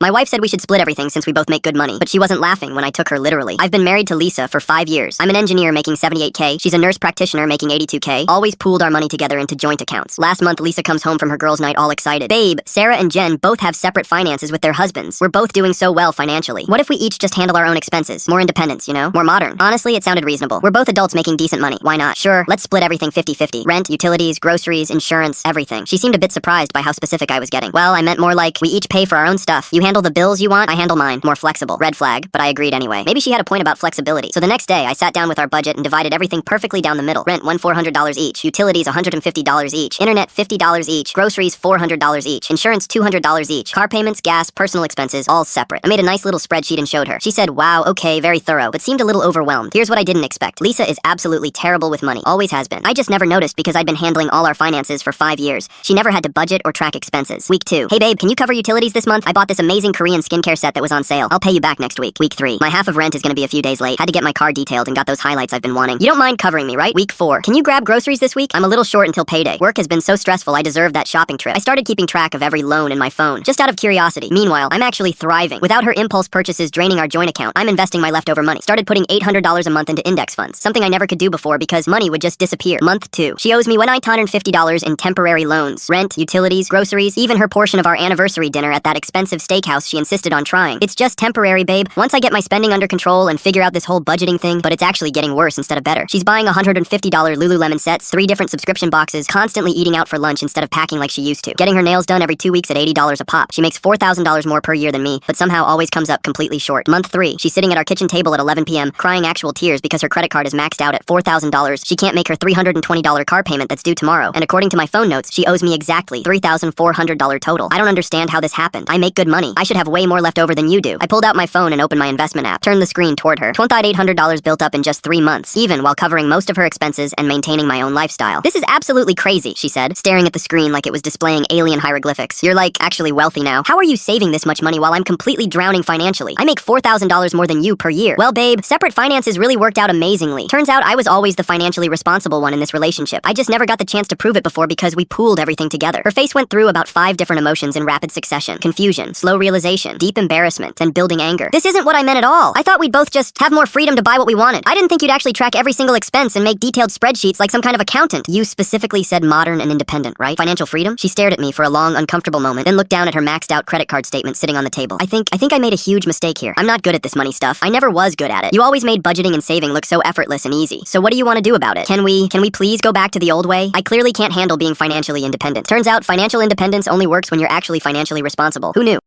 My wife said we should split everything since we both make good money, but she wasn't laughing when I took her literally. I've been married to Lisa for 5 years. I'm an engineer making 78K. She's a nurse practitioner making 82K. Always pooled our money together into joint accounts. Last month, Lisa comes home from her girls' night all excited. Babe, Sarah and Jen both have separate finances with their husbands. We're both doing so well financially. What if we each just handle our own expenses? More independence, you know? More modern. Honestly, it sounded reasonable. We're both adults making decent money. Why not? Sure, let's split everything 50-50. Rent, utilities, groceries, insurance, everything. She seemed a bit surprised by how specific I was getting. Well, I meant more like, we each pay for our own stuff. You handle the bills you want, I handle mine. More flexible. Red flag, but I agreed anyway. Maybe she had a point about flexibility. So the next day, I sat down with our budget and divided everything perfectly down the middle. Rent, $400 each. Utilities, $150 each. Internet, $50 each. Groceries, $400 each. Insurance, $200 each. Car payments, gas, personal expenses, all separate. I made a nice little spreadsheet and showed her. She said, wow, okay, very thorough, but seemed a little overwhelmed. Here's what I didn't expect. Lisa is absolutely terrible with money. Always has been. I just never noticed because I'd been handling all our finances for 5 years. She never had to budget or track expenses. Week 2. Hey babe, can you cover utilities this month? I bought this amazing Korean skincare set that was on sale. I'll pay you back next week. Week 3. My half of rent is gonna be a few days late. Had to get my car detailed and got those highlights I've been wanting. You don't mind covering me, right? Week 4. Can you grab groceries this week? I'm a little short until payday. Work has been so stressful I deserve that shopping trip. I started keeping track of every loan in my phone, just out of curiosity. Meanwhile, I'm actually thriving. Without her impulse purchases draining our joint account, I'm investing my leftover money. Started putting $800 a month into index funds, something I never could do before because money would just disappear. Month 2. She owes me $150 in temporary loans. Rent, utilities, groceries, even her portion of our anniversary dinner at that expensive steakhouse she insisted on trying. It's just temporary, babe. Once I get my spending under control and figure out this whole budgeting thing, but it's actually getting worse instead of better. She's buying $150 Lululemon sets, 3 different subscription boxes, constantly eating out for lunch instead of packing like she used to. Getting her nails done every 2 weeks at $80 a pop. She makes $4,000 more per year than me, but somehow always comes up completely short. Month 3. She's sitting at our kitchen table at 11 p.m., crying actual tears because her credit card is maxed out at $4,000. She can't make her $320 car payment that's due tomorrow. And according to my phone notes, she owes me exactly $3,400 total. I don't understand how this happened. I make good money. I should have way more left over than you do. I pulled out my phone and opened my investment app. Turned the screen toward her. $800 built up in just 3 months, even while covering most of her expenses and maintaining my own lifestyle. This is absolutely crazy, she said, staring at the screen like it was displaying alien hieroglyphics. You're like actually wealthy now. How are you saving this much money while I'm completely drowning financially? I make $4,000 more than you per year. Well, babe, separate finances really worked out amazingly. Turns out I was always the financially responsible one in this relationship. I just never got the chance to prove it before because we pooled everything together. Her face went through about 5 different emotions in rapid succession. Confusion, slow realization, deep embarrassment, then building anger. This isn't what I meant at all. I thought we'd both just have more freedom to buy what we wanted. I didn't think you'd actually track every single expense and make detailed spreadsheets like some kind of accountant. You specifically said modern and independent, right? Financial freedom? She stared at me for a long, uncomfortable moment, then looked down at her maxed out credit card statement sitting on the table. I think I made a huge mistake here. I'm not good at this money stuff. I never was good at it. You always made budgeting and saving look so effortless and easy. So what do you want to do about it? Can we please go back to the old way? I clearly can't handle being financially independent. Turns out financial independence only works when you're actually financially responsible. Who knew?